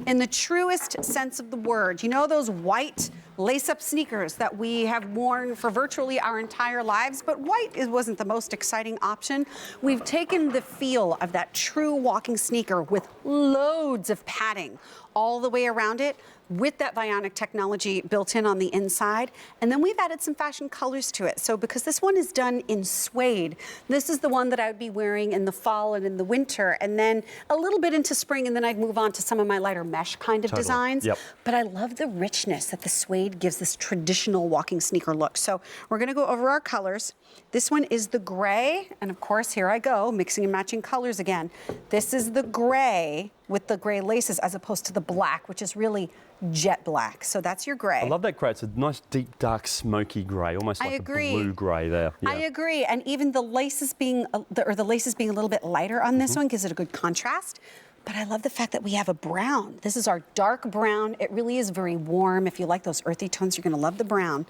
in the truest sense of the word. You know those white lace-up sneakers that we have worn for virtually our entire lives, but white wasn't the most exciting option. We've taken the feel of that true walking sneaker with loads of padding all the way around it, with that Vionic technology built in on the inside. And then we've added some fashion colors to it. So because this one is done in suede, this is the one that I would be wearing in the fall and in the winter, and then a little bit into spring, and then I'd move on to some of my lighter mesh kind of designs. Yep. But I love the richness that the suede gives this traditional walking sneaker look. So we're gonna go over our colors. This one is the gray, and of course, here I go, mixing and matching colors again. This is the gray with the gray laces as opposed to the black, which is really jet black. So that's your gray. I love that gray. It's a nice deep, dark, smoky gray, almost like a blue gray there. Yeah. I agree. And even the laces being, a little bit lighter on this one gives it a good contrast. But I love the fact that we have a brown. This is our dark brown. It really is very warm. If you like those earthy tones, you're gonna love the brown.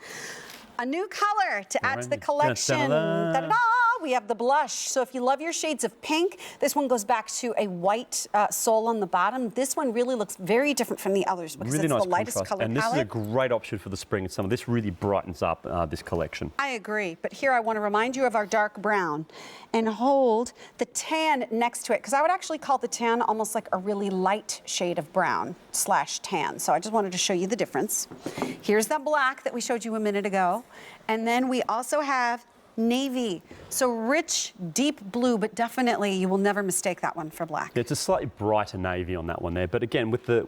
A new color to add to the collection. Da-da-da. We have the blush. So if you love your shades of pink, this one goes back to a white sole on the bottom. This one really looks very different from the others because really it's nice the lightest color palette. And this palette. is a great option for the spring and summer. This really brightens up this collection. I agree, but here I want to remind you of our dark brown and hold the tan next to it, because I would actually call the tan almost like a really light shade of brown / tan. So I just wanted to show you the difference. Here's that black that we showed you a minute ago. And then we also have navy. So rich, deep blue, but definitely you will never mistake that one for black. Yeah, it's a slightly brighter navy on that one there, but again, with the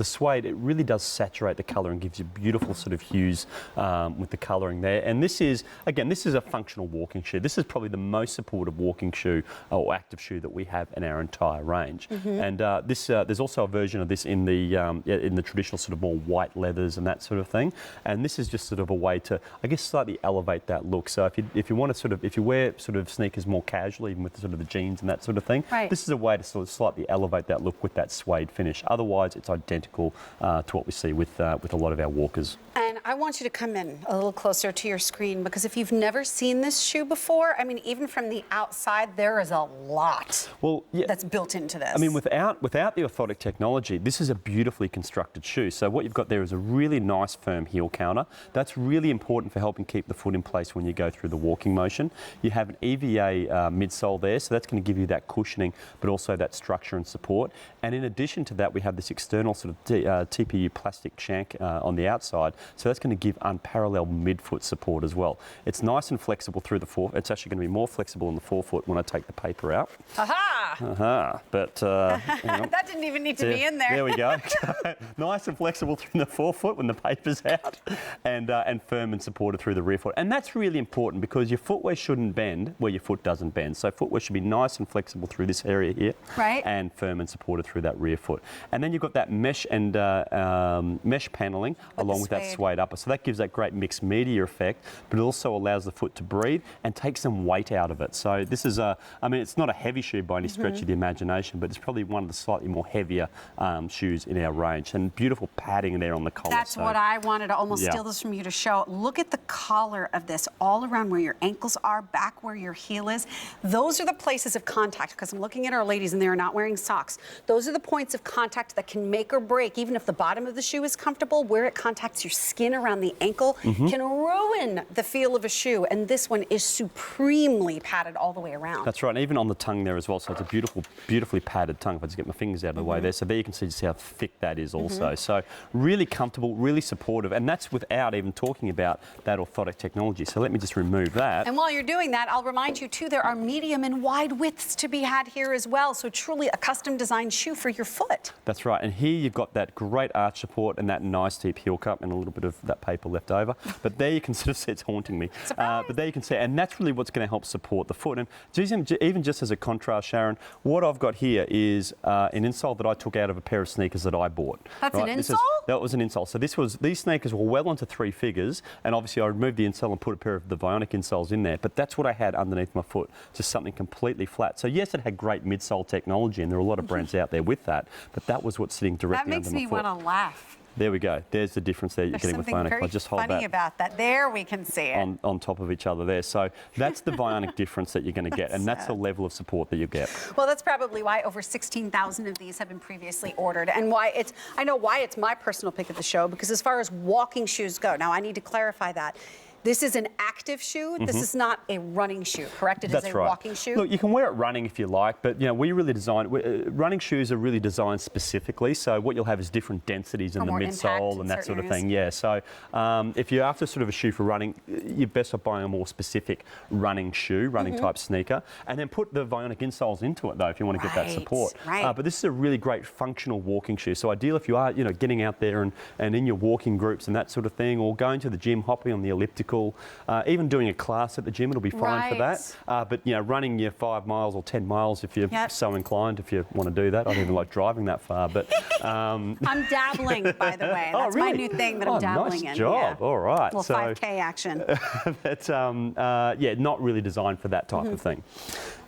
suede, it really does saturate the colour and gives you beautiful sort of hues with the colouring there. And this is, again, this is a functional walking shoe. This is probably the most supportive walking shoe or active shoe that we have in our entire range. And there's also a version of this in the traditional sort of more white leathers and that sort of thing. And this is just sort of a way to, I guess, slightly elevate that look. So if you want to sort of, if you wear sort of sneakers more casually, even with sort of the jeans and that sort of thing, this is a way to sort of slightly elevate that look with that suede finish. Otherwise, it's identical to what we see with a lot of our walkers. And I want you to come in a little closer to your screen, because if you've never seen this shoe before, I mean, even from the outside, there is a lot that's built into this. I mean, without the orthotic technology, this is a beautifully constructed shoe. So what you've got there is a really nice firm heel counter. That's really important for helping keep the foot in place when you go through the walking motion. You have an EVA midsole there, so that's going to give you that cushioning, but also that structure and support. And in addition to that, we have this external sort of TPU plastic shank on the outside, so that's going to give unparalleled midfoot support as well. It's nice and flexible through the forefoot. It's actually going to be more flexible in the forefoot when I take the paper out. Aha! Aha! But that didn't even need to be in there. There we go. Nice and flexible through the forefoot when the paper's out, and firm and supported through the rear foot. And that's really important, because your footwear shouldn't bend where your foot doesn't bend. So footwear should be nice and flexible through this area here, and firm and supported through that rear foot. And then you've got that mesh and mesh paneling along with that suede upper. So that gives that great mixed media effect, but it also allows the foot to breathe and take some weight out of it. So this is I mean, it's not a heavy shoe by any stretch of the imagination, but it's probably one of the slightly more heavier shoes in our range, and beautiful padding there on the collar. That's what I wanted to almost steal this from you to show. Look at the collar of this, all around where your ankles are, back where your heel is. Those are the places of contact, because I'm looking at our ladies and they are not wearing socks. Those are the points of contact that can make or break, even if the bottom of the shoe is comfortable, where it contacts your skin around the ankle can ruin the feel of a shoe. And this one is supremely padded all the way around. That's right, and even on the tongue there as well. So it's a beautifully padded tongue. If I just get my fingers out of the way there. So there you can see just how thick that is also. So really comfortable, really supportive, and that's without even talking about that orthotic technology. So let me just remove that. And while you're doing that, I'll remind you too, there are medium and wide widths to be had here as well. So truly a custom designed shoe for your foot. That's right, and here you've got that great arch support and that nice deep heel cup and a little bit of that paper left over. But there you can sort of see, it's haunting me. But there you can see, and that's really what's going to help support the foot. And even just as a contrast, Sharon, what I've got here is an insole that I took out of a pair of sneakers that I bought. That's an insole? That was an insole. So these sneakers were well into 3 figures, and obviously I removed the insole and put a pair of the Vionic insoles in there, but that's what I had underneath my foot, just something completely flat. So yes, it had great midsole technology, and there are a lot of brands out there with that, but that was what's sitting directly under my foot. That makes me want to laugh. There we go. There's the difference there you're There's getting with something Vionic. very I'll just hold funny that about that. There we can see it. on top of each other there. So that's the Vionic difference that you're going to get, and that's the level of support that you get. Well, that's probably why over 16,000 of these have been previously ordered, and why I know why it's my personal pick of the show, because as far as walking shoes go, now I need to clarify that. This is an active shoe. This is not a running shoe, correct? It is a walking shoe. Look, you can wear it running if you like, but we really running shoes are really designed specifically. So what you'll have is different densities in the midsole and that sort of thing. Yeah. So if you're after sort of a shoe for running, you're best off buying a more specific running shoe, running type sneaker, and then put the Vionic insoles into it though if you want to get that support. Right. But this is a really great functional walking shoe. So ideal if you are getting out there and in your walking groups and that sort of thing, or going to the gym, hopping on the elliptical. Even doing a class at the gym, it'll be fine for that. But running your 5 miles or 10 miles if you're so inclined, if you want to do that. I don't even like driving that far, but I'm dabbling, by the way. That's really? My new thing that I'm dabbling in. Nice job. Yeah. All right. Little 5K action. That's not really designed for that type of thing.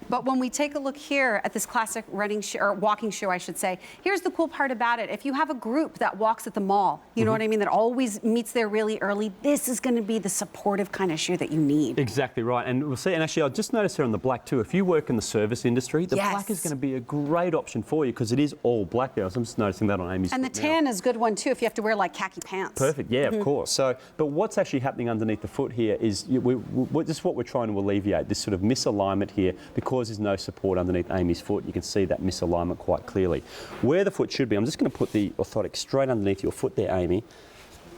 But when we take a look here at this classic running shoe, or walking shoe, I should say, here's the cool part about it. If you have a group that walks at the mall, you know what I mean, that always meets there really early, this is going to be the supportive kind of shoe that you need. Exactly right. And we'll see, and actually, I'll just notice here on the black too, if you work in the service industry, the black is going to be a great option for you because it is all black there. So I'm just noticing that on Amy's And the tan is a good one too if you have to wear like khaki pants. Perfect, yeah, of course. So, but what's actually happening underneath the foot here is this is what we're trying to alleviate, this sort of misalignment here, because there's no support underneath Amy's foot. You can see that misalignment quite clearly. Where the foot should be, I'm just going to put the orthotic straight underneath your foot there, Amy,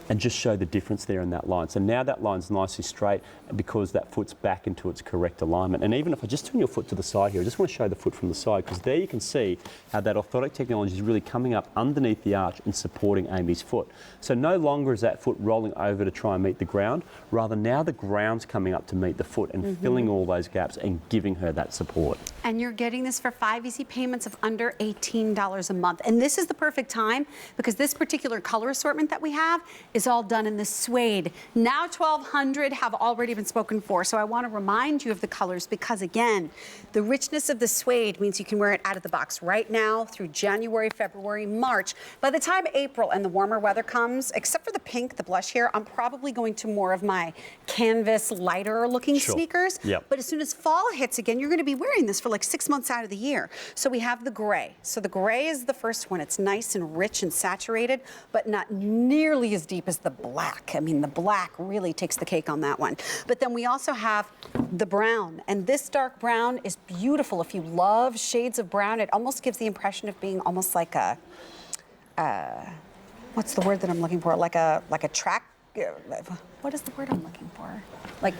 and just show the difference there in that line. So now that line's nicely straight because that foot's back into its correct alignment. And even if I just turn your foot to the side here, I just want to show the foot from the side, because there you can see how that orthotic technology is really coming up underneath the arch and supporting Amy's foot. So no longer is that foot rolling over to try and meet the ground, rather now the ground's coming up to meet the foot and filling all those gaps and giving her that support. And you're getting this for 5 easy payments of under $18 a month. And this is the perfect time because this particular color assortment that we have is all done in the suede. Now 1,200 have already been spoken for, so I want to remind you of the colors because, again, the richness of the suede means you can wear it out of the box right now through January, February, March. By the time April and the warmer weather comes, except for the pink, the blush here, I'm probably going to more of my canvas, lighter looking sneakers. But as soon as fall hits again, you're going to be wearing this for like 6 months out of the year. So we have the gray. So the gray is the first one. It's nice and rich and saturated, but not nearly as deep as the black. I mean, the black really takes the cake on that one. But then we also have the brown, and this dark brown is beautiful. If you love shades of brown, it almost gives the impression of being almost like a, what's the word that I'm looking for? Like a track, what is the word I'm looking for? Like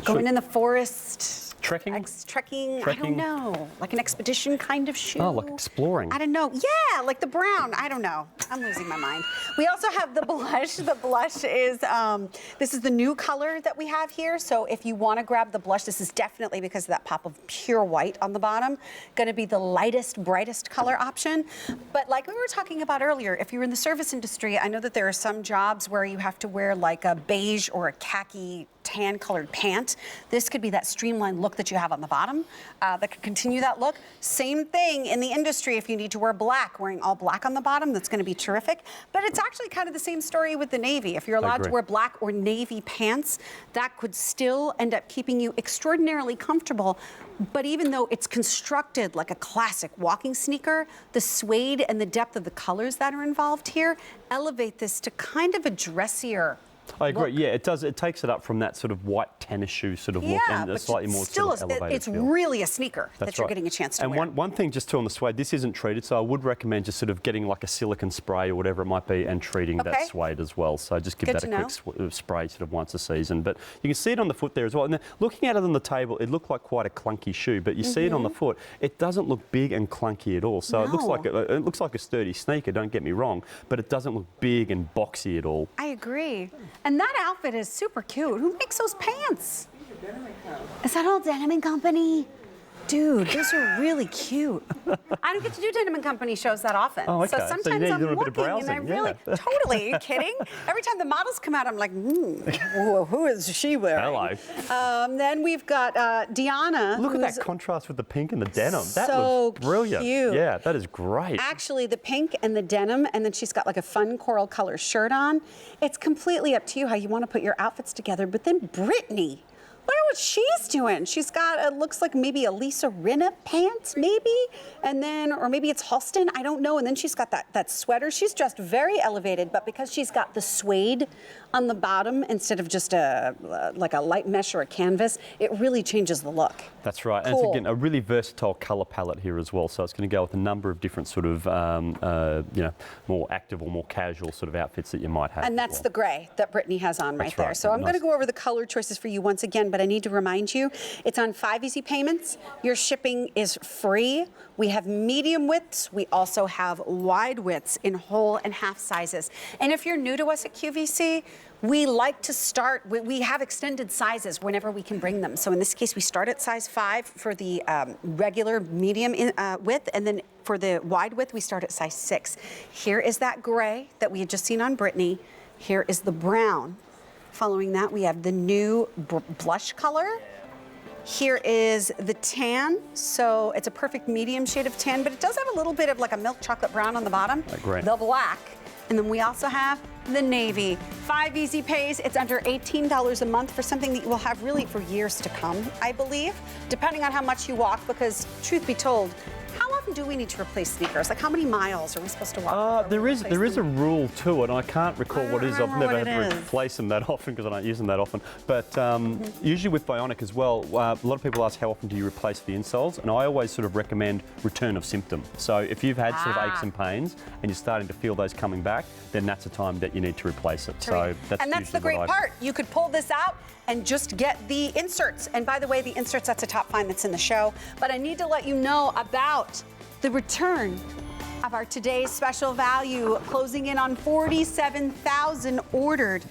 going in the forest. Trekking? Trekking, I don't know. Like an expedition kind of shoe. Oh, like exploring. I don't know. Yeah, like the brown. I don't know. I'm losing my mind. We also have the blush. The blush is, this is the new color that we have here. So if you want to grab the blush, this is definitely, because of that pop of pure white on the bottom, going to be the lightest, brightest color option. But like we were talking about earlier, if you're in the service industry, I know that there are some jobs where you have to wear like a beige or a khaki tan colored pant. This could be that streamlined look that you have on the bottom that could continue that look. Same thing in the industry if you need to wear black, wearing all black on the bottom, that's going to be terrific. But it's actually kind of the same story with the navy. If you're allowed to wear black or navy pants, that could still end up keeping you extraordinarily comfortable. But even though it's constructed like a classic walking sneaker, the suede and the depth of the colors that are involved here elevate this to kind of a dressier I agree. look. Yeah, it does. It takes it up from that sort of white tennis shoe sort of look and a slightly more still sort of elevated it's feel. really a sneaker that you're getting a chance to wear. And one thing just too on the suede, this isn't treated, so I would recommend just sort of getting like a silicone spray or whatever it might be and treating that suede as well. So just give that a quick spray sort of once a season. But you can see it on the foot there as well. And then looking at it on the table, it looked like quite a clunky shoe, but you see it on the foot, it doesn't look big and clunky at all. So it looks like a sturdy sneaker, don't get me wrong, but it doesn't look big and boxy at all. I agree. And that outfit is super cute. Who makes those pants? Is that Old Denim & Company? Dude, those are really cute. I don't get to do Denim & Company shows that often. Oh, okay. So So sometimes you're I'm doing a bit of looking and I browsing, really, yeah. totally, are you kidding? Every time the models come out, I'm like, who is she wearing? Hello. Then we've got Deanna. Look at who's that contrast with the pink and the denim. That so looks brilliant. cute. Yeah, that is great. Actually, the pink and the denim, and then she's got like a fun coral color shirt on. It's completely up to you how you want to put your outfits together. But then Brittany, look at what she's doing. She's got, it looks like maybe a Lisa Rinna pants, maybe, and then, or maybe it's Halston, I don't know. And then she's got that sweater. She's dressed very elevated, but because she's got the suede on the bottom instead of just like a light mesh or a canvas, it really changes the look. That's right. Cool. And it's, again, a really versatile colour palette here as well. So it's going to go with a number of different sort of, more active or more casual sort of outfits that you might have. And that's the gray that Brittany has on right That's there. right. So I'm going to Nice. go over the color choices for you once again, but I need to remind you, it's on 5 easy payments. Your shipping is free. We have medium widths. We also have wide widths in whole and half sizes. And if you're new to us at QVC, we like to start, we have extended sizes whenever we can bring them. So in this case, we start at size 5 for the regular medium width, and then for the wide width, we start at size 6. Here is that gray that we had just seen on Brittany. Here is the brown. Following that, we have the new blush color. Here is the tan, so it's a perfect medium shade of tan, but it does have a little bit of like a milk chocolate brown on the bottom. Great. The black. And then we also have the navy. 5 easy pays. It's under $18 a month for something that you will have really for years to come, I believe, depending on how much you walk, because truth be told, how often do we need to replace sneakers? Like how many miles are we supposed to walk? There is a rule to it, and I can't recall what it is. I've never had to is. replace them that often because I don't use them that often. But usually with Vionic as well, a lot of people ask how often do you replace the insoles, and I always sort of recommend return of symptom. So if you've had sort of aches and pains and you're starting to feel those coming back, then that's a time that you need to replace it. So that's and that's the great part. You could pull this out and just get the inserts. And by the way, the inserts, that's a top find that's in the show. But I need to let you know about the return of our today's special value, closing in on 47,000 ordered